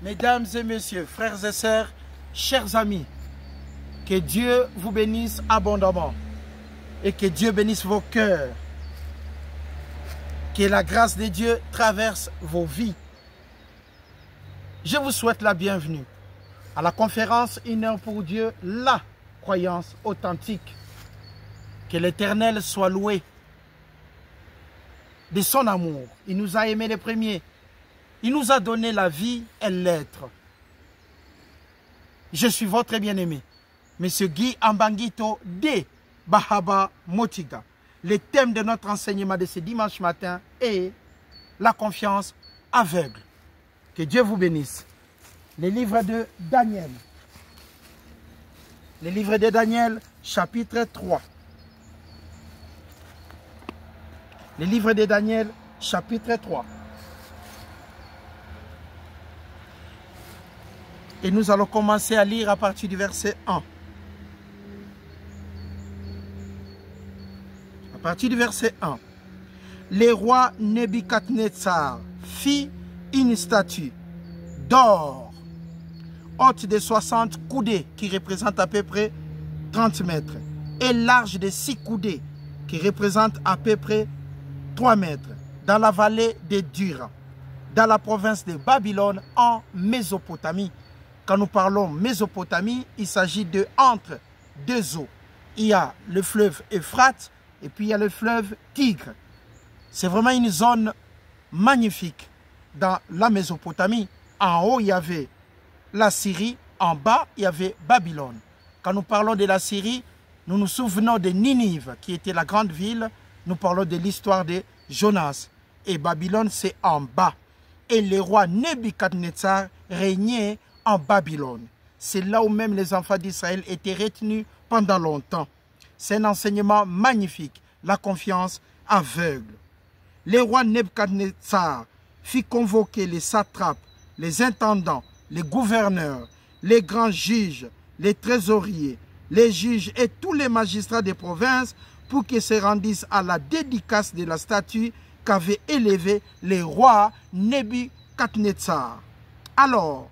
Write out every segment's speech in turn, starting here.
Mesdames et messieurs, frères et sœurs, chers amis, que Dieu vous bénisse abondamment et que Dieu bénisse vos cœurs. Que la grâce de Dieu traverse vos vies. Je vous souhaite la bienvenue à la conférence Une heure pour Dieu, la croyance authentique. Que l'Éternel soit loué de son amour. Il nous a aimés les premiers. Il nous a donné la vie et l'être. Je suis votre bien-aimé, Monsieur Guy Ambangito de Bahaba Motiga. Le thème de notre enseignement de ce dimanche matin est la confiance aveugle. Que Dieu vous bénisse. Le livre de Daniel. Le livre de Daniel, chapitre 3. Le livre de Daniel, chapitre 3. Et nous allons commencer à lire à partir du verset 1. À partir du verset 1. Le roi Nebuchadnezzar fit une statue d'or, haute de 60 coudées, qui représente à peu près 30 mètres, et large de 6 coudées, qui représente à peu près 3 mètres, dans la vallée de Dura, dans la province de Babylone, en Mésopotamie. Quand nous parlons Mésopotamie, il s'agit de entre deux eaux. Il y a le fleuve Euphrate et puis il y a le fleuve Tigre. C'est vraiment une zone magnifique dans la Mésopotamie. En haut, il y avait la Syrie. En bas, il y avait Babylone. Quand nous parlons de la Syrie, nous nous souvenons de Ninive, qui était la grande ville. Nous parlons de l'histoire de Jonas. Et Babylone, c'est en bas. Et le roi Nebuchadnezzar régnait en Babylone. C'est là où même les enfants d'Israël étaient retenus pendant longtemps. C'est un enseignement magnifique, la confiance aveugle. Le roi Nebuchadnezzar fit convoquer les satrapes, les intendants, les gouverneurs, les grands juges, les trésoriers, les juges et tous les magistrats des provinces pour qu'ils se rendissent à la dédicace de la statue qu'avait élevée le roi Nebuchadnezzar. Alors,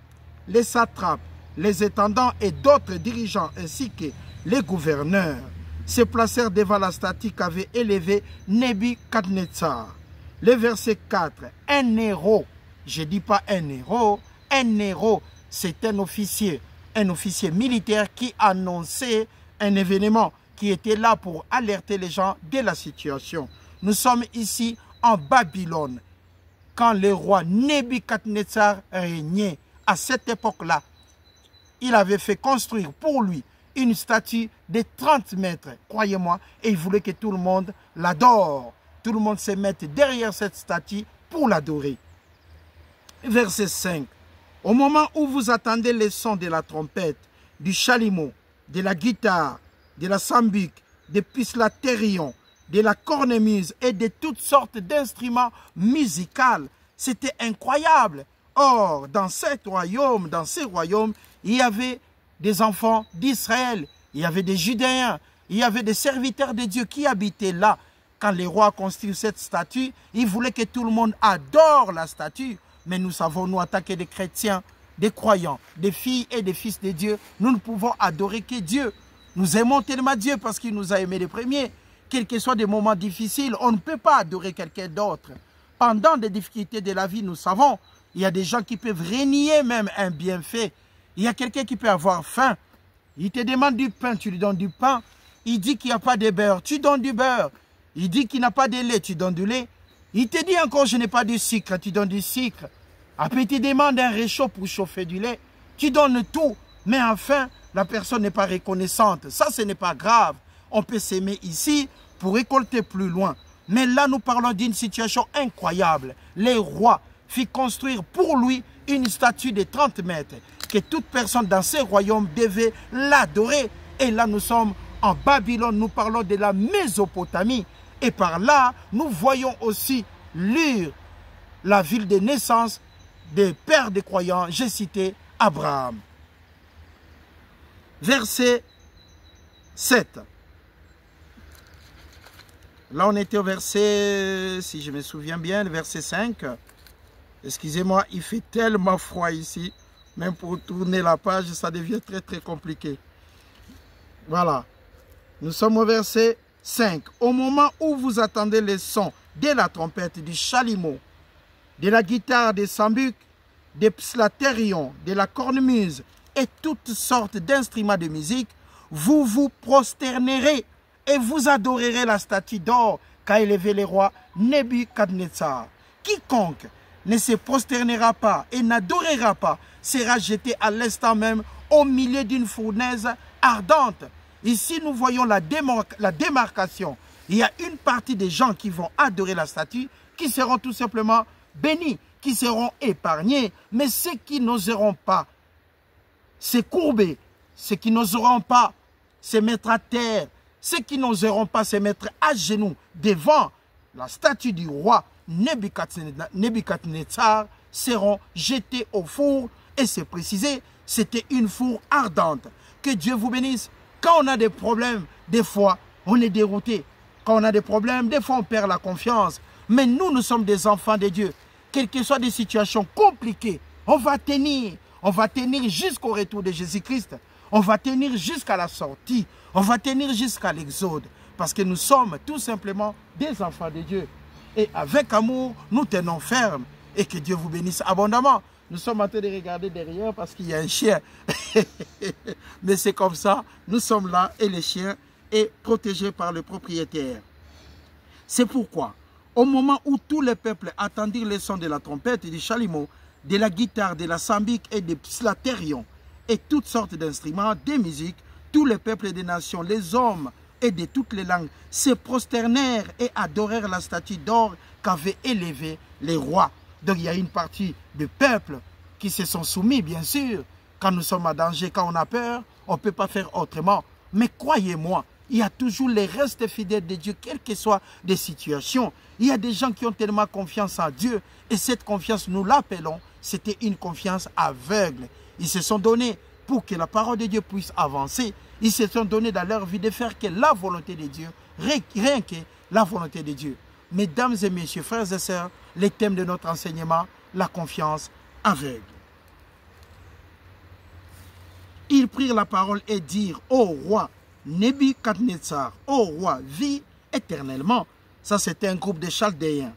les satrapes, les intendants et d'autres dirigeants ainsi que les gouverneurs se placèrent devant la statue qu'avait élevée Nebuchadnezzar. Le verset 4, un héros, je ne dis pas un héros, c'est un officier militaire qui annonçait un événement qui était là pour alerter les gens de la situation. Nous sommes ici en Babylone, quand le roi Nebuchadnezzar régnait. À cette époque-là, il avait fait construire pour lui une statue de 30 mètres, croyez-moi, et il voulait que tout le monde l'adore. Tout le monde se mette derrière cette statue pour l'adorer. Verset 5. Au moment où vous attendez les sons de la trompette, du chalumeau, de la guitare, de la sambuc, de pislatérion, de la cornemuse et de toutes sortes d'instruments musicaux, c'était incroyable. Or, dans ces royaumes, il y avait des enfants d'Israël, il y avait des Judéens, il y avait des serviteurs de Dieu qui habitaient là. Quand les rois construisent cette statue, ils voulaient que tout le monde adore la statue. Mais nous savons, nous, en tant que des chrétiens, des croyants, des filles et des fils de Dieu, nous ne pouvons adorer que Dieu. Nous aimons tellement Dieu parce qu'il nous a aimés les premiers. Quels que soient des moments difficiles, on ne peut pas adorer quelqu'un d'autre. Pendant des difficultés de la vie, nous savons, il y a des gens qui peuvent renier même un bienfait. Il y a quelqu'un qui peut avoir faim. Il te demande du pain, tu lui donnes du pain. Il dit qu'il n'y a pas de beurre, tu donnes du beurre. Il dit qu'il n'a pas de lait, tu donnes du lait. Il te dit encore, je n'ai pas de sucre, tu donnes du sucre. Après, il te demande un réchaud pour chauffer du lait. Tu donnes tout, mais enfin, la personne n'est pas reconnaissante. Ça, ce n'est pas grave. On peut s'aimer ici pour récolter plus loin. Mais là, nous parlons d'une situation incroyable. Les rois fit construire pour lui une statue de 30 mètres, que toute personne dans ces royaumes devait l'adorer. Et là, nous sommes en Babylone, nous parlons de la Mésopotamie. Et par là, nous voyons aussi Lur, la ville de naissance des pères des croyants. J'ai cité Abraham. Verset 7. Là, on était au verset, si je me souviens bien, le verset 5. Excusez-moi, il fait tellement froid ici. Même pour tourner la page, ça devient très compliqué. Voilà. Nous sommes au verset 5. Au moment où vous attendez les sons de la trompette, du chalumeau, de la guitare, des sambucs, des psalterions, de la cornemuse et toutes sortes d'instruments de musique, vous vous prosternerez et vous adorerez la statue d'or qu'a élevé le roi Nebuchadnezzar. Quiconque ne se prosternera pas et n'adorera pas sera jeté à l'instant même au milieu d'une fournaise ardente. Ici, nous voyons la démarcation. Il y a une partie des gens qui vont adorer la statue, qui seront tout simplement bénis, qui seront épargnés. Mais ceux qui n'oseront pas se courber, ceux qui n'oseront pas se mettre à terre, ceux qui n'oseront pas se mettre à genoux devant la statue du roi Nebuchadnezzar seront jetés au four. Et c'est précisé, c'était une four ardente. Que Dieu vous bénisse. Quand on a des problèmes, des fois, on est dérouté. Quand on a des problèmes, des fois, on perd la confiance. Mais nous, nous sommes des enfants de Dieu. Quelles que soient des situations compliquées, on va tenir. On va tenir jusqu'au retour de Jésus-Christ. On va tenir jusqu'à la sortie. On va tenir jusqu'à l'exode. Parce que nous sommes tout simplement des enfants de Dieu. Et avec amour, nous tenons ferme. Et que Dieu vous bénisse abondamment. Nous sommes en train de regarder derrière parce qu'il y a un chien. Mais c'est comme ça. Nous sommes là et le chien est protégé par le propriétaire. C'est pourquoi, au moment où tous les peuples attendirent le son de la trompette, du chalumeau, de la guitare, de la sambique et des psalterions, et toutes sortes d'instruments, de musique, tous les peuples des nations, les hommes et de toutes les langues se prosternèrent et adorèrent la statue d'or qu'avaient élevée les rois. Donc il y a une partie du peuple qui se sont soumis, bien sûr. Quand nous sommes en danger, quand on a peur, on ne peut pas faire autrement. Mais croyez-moi, il y a toujours les restes fidèles de Dieu, quelles que soient les situations. Il y a des gens qui ont tellement confiance en Dieu. Et cette confiance, nous l'appelons, c'était une confiance aveugle. Ils se sont donnés pour que la parole de Dieu puisse avancer. Ils se sont donnés dans leur vie de faire que la volonté de Dieu, rien que la volonté de Dieu. Mesdames et messieurs, frères et sœurs, les thèmes de notre enseignement, la confiance aveugle. Ils prirent la parole et dirent, ô roi Nebuchadnezzar, ô roi, vis éternellement. Ça, c'était un groupe de Chaldéens.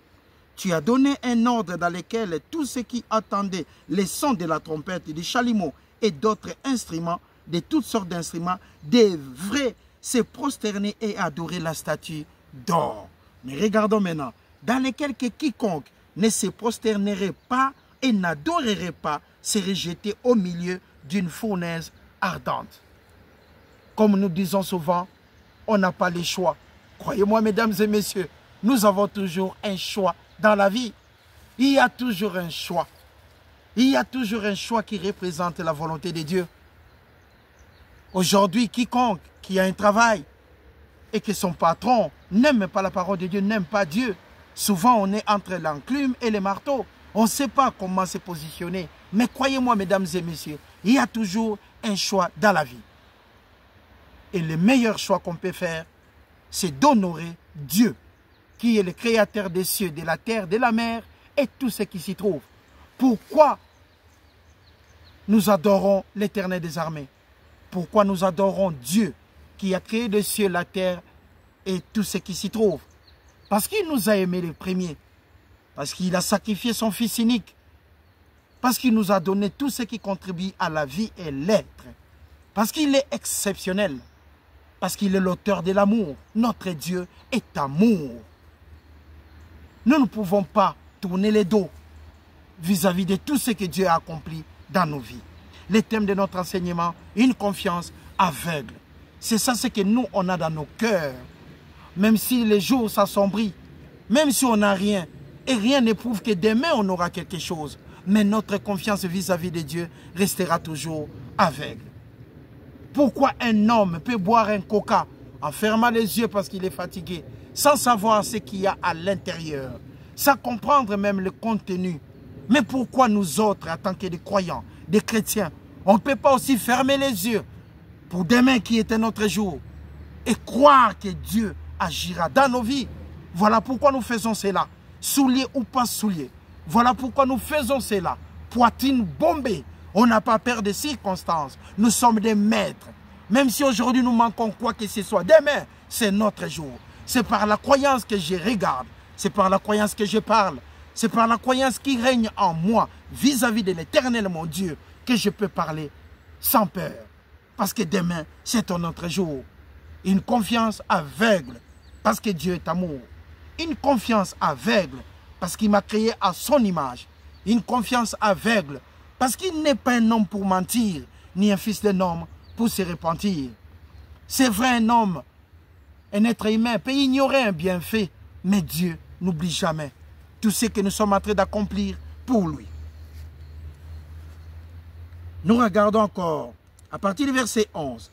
Tu as donné un ordre dans lequel tous ceux qui attendaient les sons de la trompette, du chalumeau et d'autres instruments, de toutes sortes d'instruments, devraient se prosterner et adorer la statue d'or. Mais regardons maintenant, dans lesquels quiconque ne se prosternerait pas et n'adorerait pas serait jeté au milieu d'une fournaise ardente. Comme nous disons souvent, on n'a pas le choix. Croyez-moi, mesdames et messieurs, nous avons toujours un choix dans la vie. Il y a toujours un choix. Il y a toujours un choix qui représente la volonté de Dieu. Aujourd'hui, quiconque qui a un travail et que son patron n'aime pas la parole de Dieu, n'aime pas Dieu, souvent on est entre l'enclume et le marteau. On ne sait pas comment se positionner. Mais croyez-moi, mesdames et messieurs, il y a toujours un choix dans la vie. Et le meilleur choix qu'on peut faire, c'est d'honorer Dieu, qui est le créateur des cieux, de la terre, de la mer et tout ce qui s'y trouve. Pourquoi nous adorons l'Éternel des armées? Pourquoi nous adorons Dieu qui a créé les cieux, la terre et tout ce qui s'y trouve? Parce qu'il nous a aimés les premiers. Parce qu'il a sacrifié son Fils unique. Parce qu'il nous a donné tout ce qui contribue à la vie et l'être. Parce qu'il est exceptionnel. Parce qu'il est l'auteur de l'amour. Notre Dieu est amour. Nous ne pouvons pas tourner les dos vis-à-vis de tout ce que Dieu a accompli dans nos vies. Le thème de notre enseignement, une confiance aveugle. C'est ça ce que nous, on a dans nos cœurs. Même si les jours s'assombrissent, même si on n'a rien, et rien ne prouve que demain on aura quelque chose. Mais notre confiance vis-à-vis de Dieu restera toujours aveugle. Pourquoi un homme peut boire un coca en fermant les yeux parce qu'il est fatigué, sans savoir ce qu'il y a à l'intérieur, sans comprendre même le contenu? Mais pourquoi nous autres, en tant que des croyants, des chrétiens, on ne peut pas aussi fermer les yeux pour demain qui est un autre jour et croire que Dieu agira dans nos vies? Voilà pourquoi nous faisons cela. Souliers ou pas souliers, Voilà pourquoi nous faisons cela. Poitrine bombée. On n'a pas peur des circonstances. Nous sommes des maîtres. Même si aujourd'hui nous manquons quoi que ce soit, demain, c'est notre jour. C'est par la croyance que je regarde. C'est par la croyance que je parle. C'est par la croyance qui règne en moi vis-à-vis de l'Éternel, mon Dieu, que je peux parler sans peur. Parce que demain, c'est un autre jour. Une confiance aveugle, parce que Dieu est amour. Une confiance aveugle, parce qu'il m'a créé à son image. Une confiance aveugle, parce qu'il n'est pas un homme pour mentir, ni un fils d'un homme pour se repentir. C'est vrai, un homme, un être humain peut ignorer un bienfait, mais Dieu n'oublie jamais tout ce que nous sommes en train d'accomplir pour lui. Nous regardons encore, à partir du verset 11,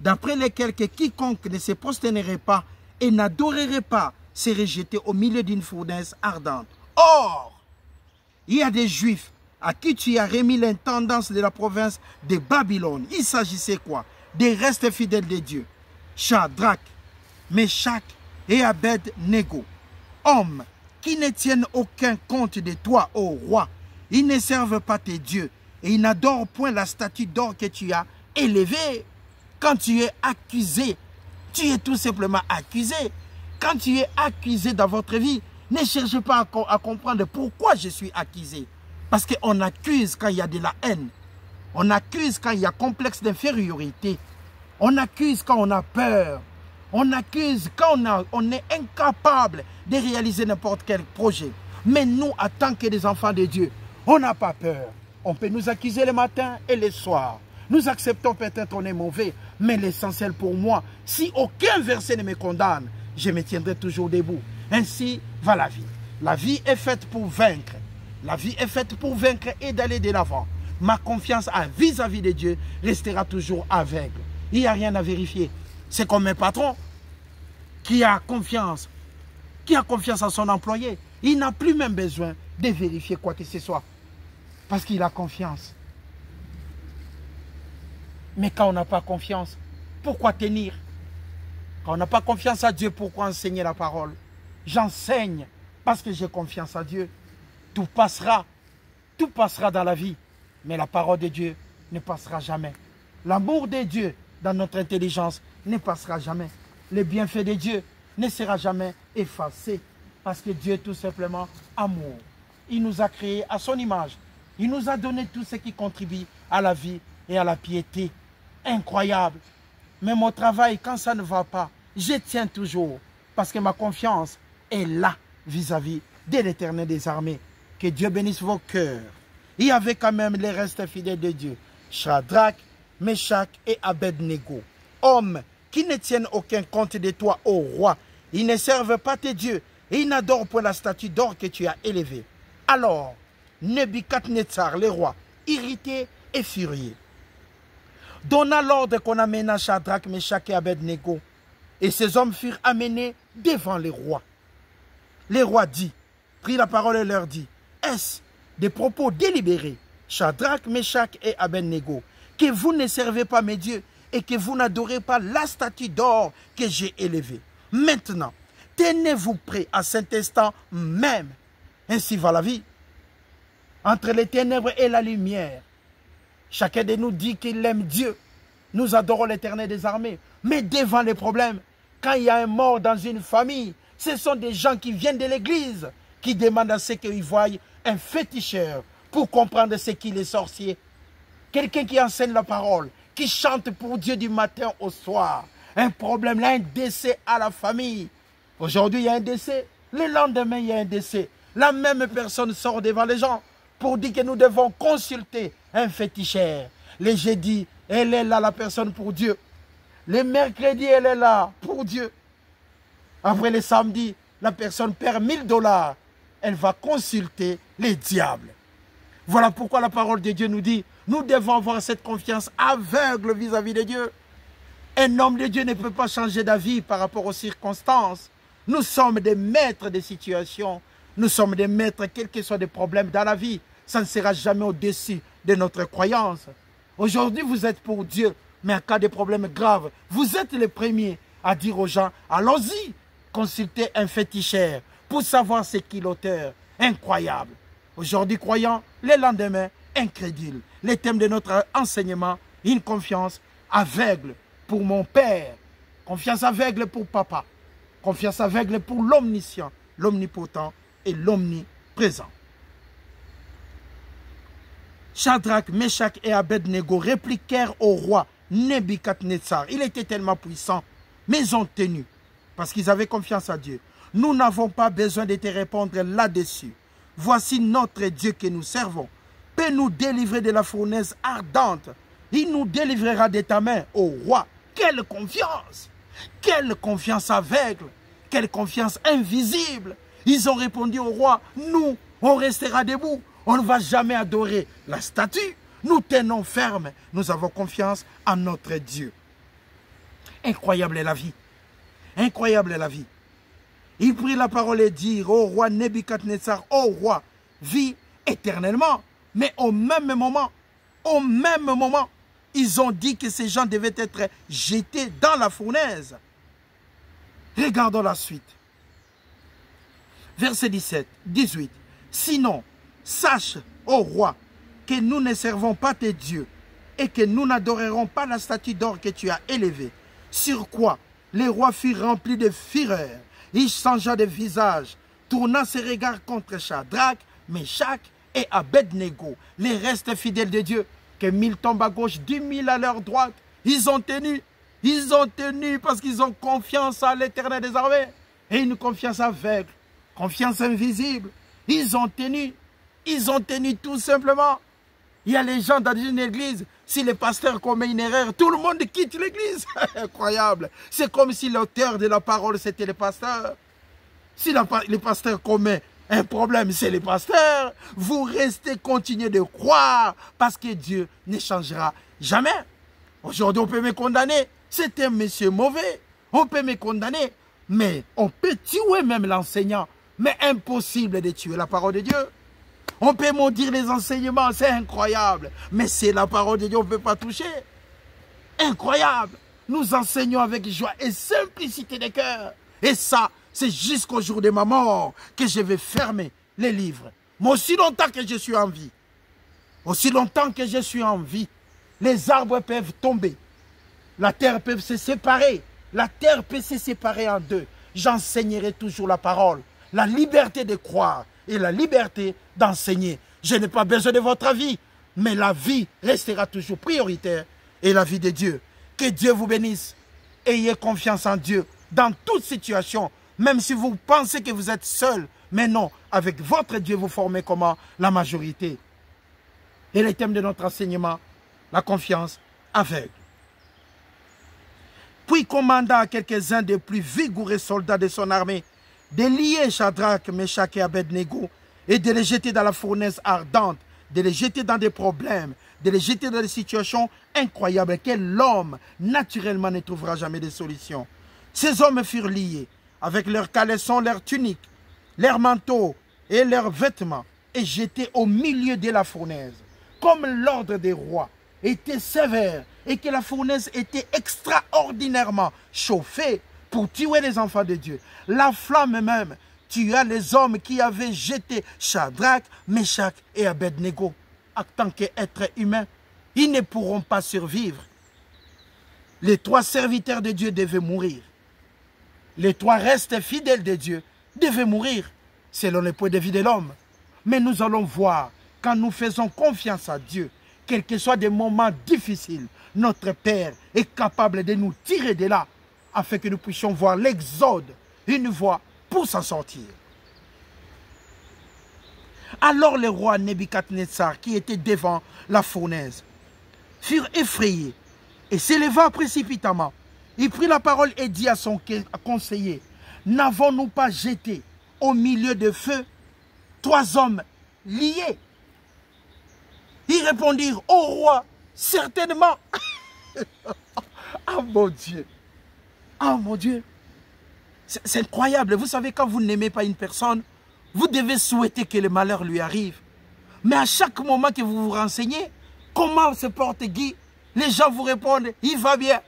d'après lesquels que quiconque ne se prosternerait pas et n'adorerait pas s'est rejeté au milieu d'une fournaise ardente. Or, il y a des Juifs à qui tu as remis l'intendance de la province de Babylone. Il s'agissait quoi? Des restes fidèles de Dieu. Shadrach, Meshach et Abed-Nego. Hommes qui ne tiennent aucun compte de toi, ô roi. Ils ne servent pas tes dieux et ils n'adorent point la statue d'or que tu as élevée. Quand tu es accusé, tu es tout simplement accusé. Quand tu es accusé dans votre vie, ne cherchez pas à comprendre pourquoi je suis accusé. Parce qu'on accuse quand il y a de la haine. On accuse quand il y a complexe d'infériorité. On accuse quand on a peur. On accuse quand on est incapable de réaliser n'importe quel projet. Mais nous, en tant que des enfants de Dieu, on n'a pas peur. On peut nous accuser le matin et le soir. Nous acceptons peut-être qu'on est mauvais, mais l'essentiel pour moi, si aucun verset ne me condamne, je me tiendrai toujours debout. Ainsi va la vie. La vie est faite pour vaincre. La vie est faite pour vaincre et d'aller de l'avant. Ma confiance vis-à-vis de Dieu restera toujours aveugle. Il n'y a rien à vérifier. C'est comme un patron qui a confiance à son employé. Il n'a plus même besoin de vérifier quoi que ce soit. Parce qu'il a confiance. Mais quand on n'a pas confiance, pourquoi tenir? Quand on n'a pas confiance à Dieu, pourquoi enseigner la parole? J'enseigne parce que j'ai confiance à Dieu. Tout passera dans la vie. Mais la parole de Dieu ne passera jamais. L'amour de Dieu dans notre intelligence ne passera jamais. Le bienfait de Dieu ne sera jamais effacé. Parce que Dieu est tout simplement amour. Il nous a créés à son image. Il nous a donné tout ce qui contribue à la vie et à la piété. Incroyable. Même au travail, quand ça ne va pas, je tiens toujours. Parce que ma confiance est là vis-à-vis de l'Éternel des armées. Que Dieu bénisse vos cœurs. Il y avait quand même les restes fidèles de Dieu. Shadrach, Meshach et Abed-Nego. Hommes qui ne tiennent aucun compte de toi, ô roi. Ils ne servent pas tes dieux et ils n'adorent point la statue d'or que tu as élevée. Alors, Nebuchadnezzar, le roi, irrité et furieux, donna l'ordre qu'on amena Shadrach, Meshach et Abed-Nego. Et ces hommes furent amenés devant les rois. Les rois prit la parole et leur dit, est-ce des propos délibérés, Shadrach, Meshach et Abed-Nego, que vous ne servez pas mes dieux et que vous n'adorez pas la statue d'or que j'ai élevée? Maintenant, tenez-vous prêts à cet instant même. Ainsi va la vie. Entre les ténèbres et la lumière, chacun de nous dit qu'il aime Dieu. Nous adorons l'Éternel des armées. Mais devant les problèmes, quand il y a un mort dans une famille, ce sont des gens qui viennent de l'église, qui demandent à ce qu'ils voient un féticheur pour comprendre ce qu'il est sorcier. Quelqu'un qui enseigne la parole, qui chante pour Dieu du matin au soir. Un problème, là, un décès à la famille. Aujourd'hui, il y a un décès. Le lendemain, il y a un décès. La même personne sort devant les gens pour dire que nous devons consulter un féticheur. Les jeudis, elle est là, la personne pour Dieu. Les mercredis, elle est là pour Dieu. Après les samedis, la personne perd 1000 $. Elle va consulter les diables. Voilà pourquoi la parole de Dieu nous dit, nous devons avoir cette confiance aveugle vis-à-vis de Dieu. Un homme de Dieu ne peut pas changer d'avis par rapport aux circonstances. Nous sommes des maîtres des situations. Nous sommes des maîtres, quels que soient les problèmes dans la vie. Ça ne sera jamais au-dessus de notre croyance. Aujourd'hui, vous êtes pour Dieu, mais en cas de problèmes graves, vous êtes les premiers à dire aux gens, allons-y, consultez un féticheur pour savoir c'est qui l'auteur. Incroyable. Aujourd'hui croyant, le lendemain incrédule. Les thèmes de notre enseignement, une confiance aveugle pour mon Père, confiance aveugle pour Papa, confiance aveugle pour l'omniscient, l'omnipotent et l'omniprésent. Shadrach, Meshach et Abednego répliquèrent au roi Nebuchadnezzar. Il était tellement puissant, mais ils ont tenu, parce qu'ils avaient confiance à Dieu. Nous n'avons pas besoin de te répondre là-dessus. Voici notre Dieu que nous servons. Peut nous délivrer de la fournaise ardente. Il nous délivrera de ta main, ô roi. Quelle confiance! Quelle confiance aveugle! Quelle confiance invisible! Ils ont répondu au roi, nous, on restera debout. On ne va jamais adorer la statue. Nous tenons ferme. Nous avons confiance en notre Dieu. Incroyable est la vie. Incroyable est la vie. Il prit la parole et dit au roi Nebuchadnezzar, ô roi, vis éternellement. Mais au même moment, ils ont dit que ces gens devaient être jetés dans la fournaise. Regardons la suite. Verset 17, 18. Sinon, sache, ô roi, que nous ne servons pas tes dieux et que nous n'adorerons pas la statue d'or que tu as élevée. Sur quoi le roi fut rempli de fureur. Il changea de visage, tourna ses regards contre Shadrach, Meshach et Abednego, les restes fidèles de Dieu, que 1000 tombent à gauche, 10 000 à leur droite. Ils ont tenu parce qu'ils ont confiance à l'Éternel des armées. Et une confiance aveugle, confiance invisible. Ils ont tenu tout simplement. Il y a les gens dans une église, si le pasteur commet une erreur, tout le monde quitte l'église. Incroyable. C'est comme si l'auteur de la parole, c'était le pasteur. Si le pasteur commet un problème, c'est le pasteur. Vous restez, continuez de croire, parce que Dieu ne changera jamais. Aujourd'hui, on peut me condamner. C'est un monsieur mauvais. On peut me condamner. Mais on peut tuer même l'enseignant. Mais impossible de tuer la parole de Dieu. On peut maudire les enseignements, c'est incroyable. Mais c'est la parole de Dieu, on ne peut pas toucher. Incroyable. Nous enseignons avec joie et simplicité de cœur. Et ça, c'est jusqu'au jour de ma mort que je vais fermer les livres. Mais aussi longtemps que je suis en vie, les arbres peuvent tomber. La terre peut se séparer. La terre peut se séparer en deux. J'enseignerai toujours la parole. La liberté de croire et la liberté d'enseigner. Je n'ai pas besoin de votre avis, mais la vie restera toujours prioritaire et la vie de Dieu. Que Dieu vous bénisse. Ayez confiance en Dieu dans toute situation, même si vous pensez que vous êtes seul. Mais non, avec votre Dieu, vous formez comment? La majorité. Et le thème de notre enseignement, la confiance aveugle. Puis commanda à quelques-uns des plus vigoureux soldats de son armée de lier Shadrach, Meshach et Abednego et de les jeter dans la fournaise ardente, de les jeter dans des problèmes, de les jeter dans des situations incroyables que l'homme naturellement ne trouvera jamais de solution. Ces hommes furent liés avec leurs caleçons, leurs tuniques, leurs manteaux et leurs vêtements et jetés au milieu de la fournaise. Comme l'ordre des rois était sévère et que la fournaise était extraordinairement chauffée pour tuer les enfants de Dieu, la flamme même tua les hommes qui avaient jeté Shadrach, Meshach et Abednego. En tant qu'êtres humains, ils ne pourront pas survivre. Les 3 serviteurs de Dieu devaient mourir. Les 3 restes fidèles de Dieu devaient mourir, selon le point de vue de l'homme. Mais nous allons voir, quand nous faisons confiance à Dieu, quels que soient des moments difficiles, notre Père est capable de nous tirer de là, afin que nous puissions voir l'exode, une voie pour s'en sortir. Alors le roi Nebuchadnezzar, qui était devant la fournaise, furent effrayés et s'éleva précipitamment. Il prit la parole et dit à son conseiller, « N'avons-nous pas jeté au milieu de feu 3 hommes liés ?» Ils répondirent, « Ô roi, certainement. » Ah mon Dieu! Ah mon Dieu! C'est incroyable. Vous savez, quand vous n'aimez pas une personne, vous devez souhaiter que le malheur lui arrive. Mais à chaque moment que vous vous renseignez, comment se porte Guy? Les gens vous répondent, il va bien,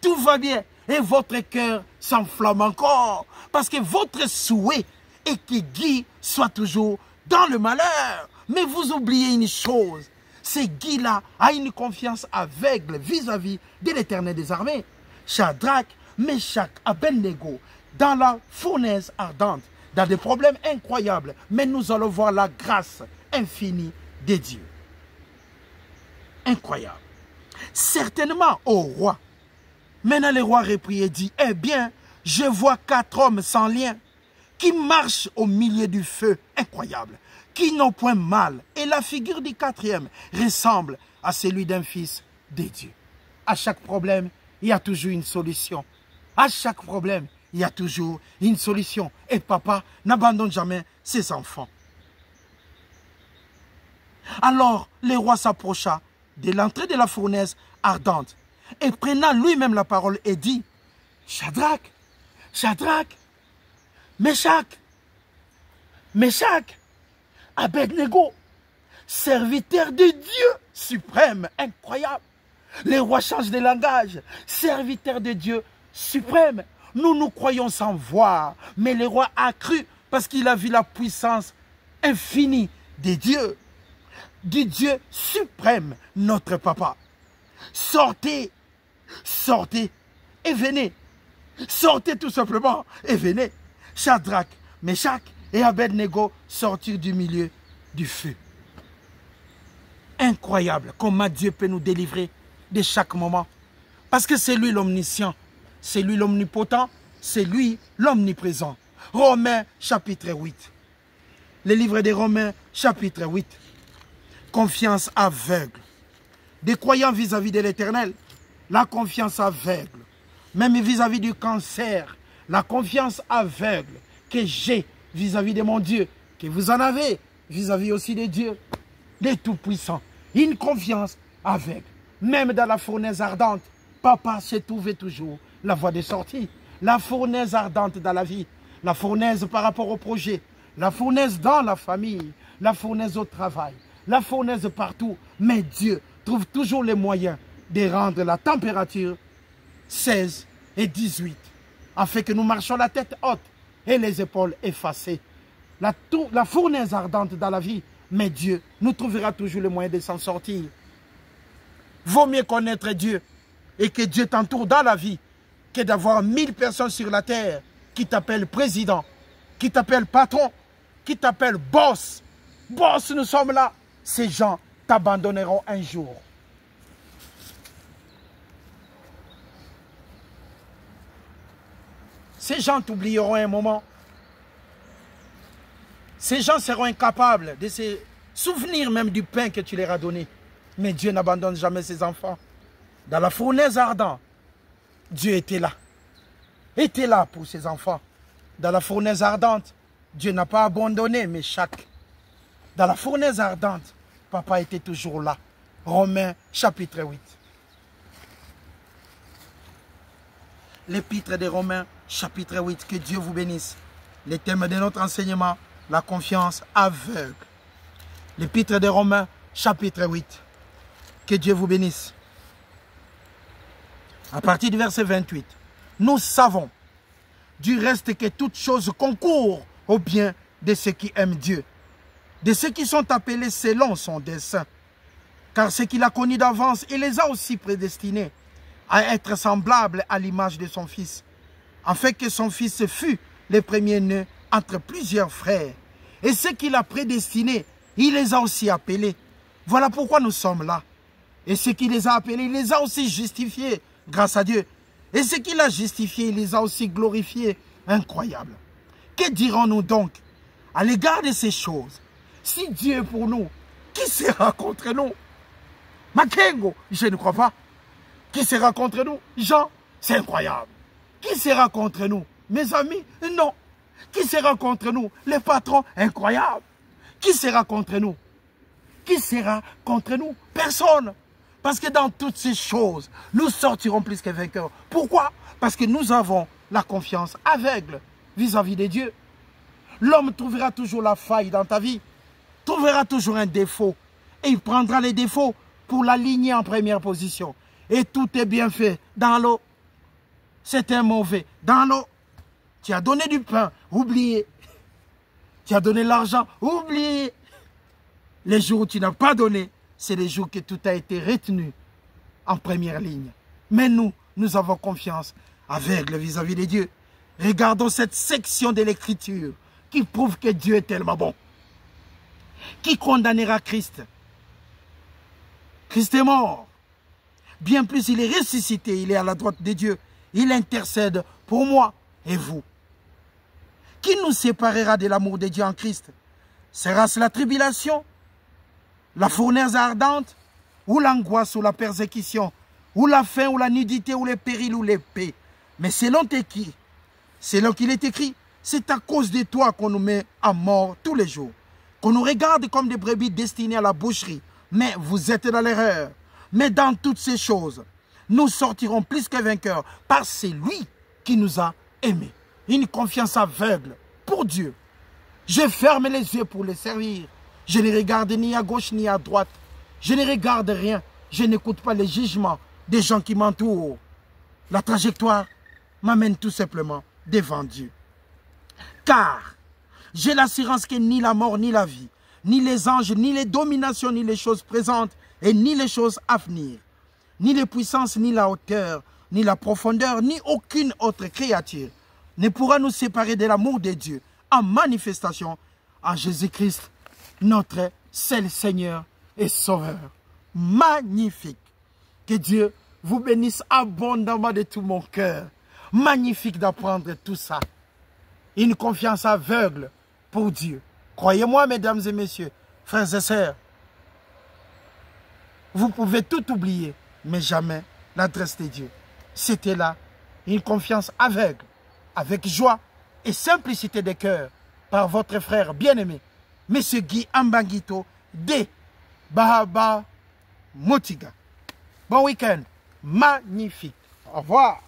tout va bien. Et votre cœur s'enflamme encore. Parce que votre souhait est que Guy soit toujours dans le malheur. Mais vous oubliez une chose. C'est Guy-là a une confiance aveugle vis-à-vis de l'Éternel des armées. Shadrach, Meshach, Abednego, dans la fournaise ardente, dans des problèmes incroyables. Mais nous allons voir la grâce infinie de Dieu. Incroyable. Certainement au roi. Maintenant le roi reprit et dit, eh bien, je vois 4 hommes sans lien qui marchent au milieu du feu. Incroyable. Qui n'ont point mal. Et la figure du 4e ressemble à celui d'un fils de Dieu. À chaque problème, il y a toujours une solution. À chaque problème, il y a toujours une solution. Et papa n'abandonne jamais ses enfants. Alors, le roi s'approcha de l'entrée de la fournaise ardente et prenant lui-même la parole et dit, Shadrach, Shadrach, Meshach, Meshach, Abednego, serviteur de Dieu suprême, incroyable. Les rois changent de langage, serviteur de Dieu suprême. Nous, nous croyons sans voir, mais le roi a cru parce qu'il a vu la puissance infinie de Dieu, du Dieu suprême, notre papa. Sortez, sortez et venez. Sortez tout simplement et venez. Shadrach, Meshach et Abednego sortirent du milieu du feu. Incroyable comment Dieu peut nous délivrer de chaque moment. Parce que c'est lui l'omniscient, c'est lui l'omnipotent, c'est lui l'omniprésent. Romains chapitre 8. Le livre des Romains chapitre 8. Confiance aveugle. Des croyants vis-à-vis de l'Éternel, la confiance aveugle. Même vis-à-vis du cancer, la confiance aveugle que j'ai vis-à-vis de mon Dieu, que vous en avez vis-à-vis aussi de Dieu, des tout-puissants. Une confiance aveugle. Même dans la fournaise ardente, papa s'est trouvé toujours la voie de sortie. La fournaise ardente dans la vie, la fournaise par rapport au projet, la fournaise dans la famille, la fournaise au travail, la fournaise partout. Mais Dieu trouve toujours les moyens de rendre la température 16 et 18, afin que nous marchions la tête haute et les épaules effacées. La fournaise ardente dans la vie, mais Dieu nous trouvera toujours les moyens de s'en sortir. Vaut mieux connaître Dieu et que Dieu t'entoure dans la vie que d'avoir 1000 personnes sur la terre qui t'appellent président, qui t'appellent patron, qui t'appellent boss. Boss, nous sommes là. Ces gens t'abandonneront un jour. Ces gens t'oublieront un moment. Ces gens seront incapables de se souvenir même du pain que tu leur as donné. Mais Dieu n'abandonne jamais ses enfants. Dans la fournaise ardente, Dieu était là. Était là pour ses enfants. Dans la fournaise ardente, Dieu n'a pas abandonné Meshach. Dans la fournaise ardente, papa était toujours là. Romains chapitre 8. L'épître des Romains chapitre 8. Que Dieu vous bénisse. Le thème de notre enseignement, la confiance aveugle. L'épître des Romains chapitre 8. Que Dieu vous bénisse. À partir du verset 28. Nous savons du reste que toute chose concourt au bien de ceux qui aiment Dieu, de ceux qui sont appelés selon son dessein. Car ce qu'il a connu d'avance, il les a aussi prédestinés à être semblables à l'image de son Fils, afin que son Fils fût le premier-né entre plusieurs frères. Et ceux qu'il a prédestinés, il les a aussi appelés. Voilà pourquoi nous sommes là. Et ceux qui les a appelés, il les a aussi justifiés, grâce à Dieu. Et ceux qu'il a justifiés, il les a aussi glorifiés. Incroyable. Que dirons-nous donc à l'égard de ces choses? Si Dieu est pour nous, qui sera contre nous? Makengo, je ne crois pas. Qui sera contre nous? Jean, c'est incroyable. Qui sera contre nous? Mes amis, non. Qui sera contre nous? Les patrons, incroyable. Qui sera contre nous? Qui sera contre nous? Personne. Parce que dans toutes ces choses, nous sortirons plus que vainqueurs. Pourquoi? Parce que nous avons la confiance aveugle vis-à-vis de Dieu. L'homme trouvera toujours la faille dans ta vie, trouvera toujours un défaut. Et il prendra les défauts pour l'aligner en première position. Et tout est bien fait dans l'eau. C'est un mauvais dans l'eau. Tu as donné du pain, oublié. Tu as donné l'argent, oublié. Les jours où tu n'as pas donné, c'est les jours que tout a été retenu en première ligne. Mais nous avons confiance aveugle vis-à-vis de Dieu. Regardons cette section de l'Écriture qui prouve que Dieu est tellement bon. Qui condamnera Christ? Christ est mort. Bien plus, il est ressuscité, il est à la droite de Dieu. Il intercède pour moi et vous. Qui nous séparera de l'amour de Dieu en Christ? Sera-ce la tribulation, la fournaise ardente, ou l'angoisse, ou la persécution, ou la faim, ou la nudité, ou les périls, ou l'épée? Mais selon qui? Selon qu'il est écrit, c'est à cause de toi qu'on nous met à mort tous les jours, qu'on nous regarde comme des brebis destinées à la boucherie. Mais vous êtes dans l'erreur. Mais dans toutes ces choses, nous sortirons plus que vainqueurs par celui qui nous a aimés. Une confiance aveugle pour Dieu. Je ferme les yeux pour le servir. Je ne regarde ni à gauche ni à droite. Je ne regarde rien. Je n'écoute pas les jugements des gens qui m'entourent. La trajectoire m'amène tout simplement devant Dieu. Car j'ai l'assurance que ni la mort, ni la vie, ni les anges, ni les dominations, ni les choses présentes, et ni les choses à venir, ni les puissances, ni la hauteur, ni la profondeur, ni aucune autre créature ne pourra nous séparer de l'amour de Dieu en manifestation en Jésus-Christ, notre seul Seigneur et Sauveur. Magnifique. Que Dieu vous bénisse abondamment de tout mon cœur. Magnifique d'apprendre tout ça. Une confiance aveugle pour Dieu. Croyez-moi, mesdames et messieurs, frères et sœurs, vous pouvez tout oublier, mais jamais l'adresse de Dieu. C'était là une confiance aveugle, avec joie et simplicité de cœur, par votre frère bien-aimé, M. Guy Ambanguito de Bahaba Motiga. Bon week-end, magnifique. Au revoir.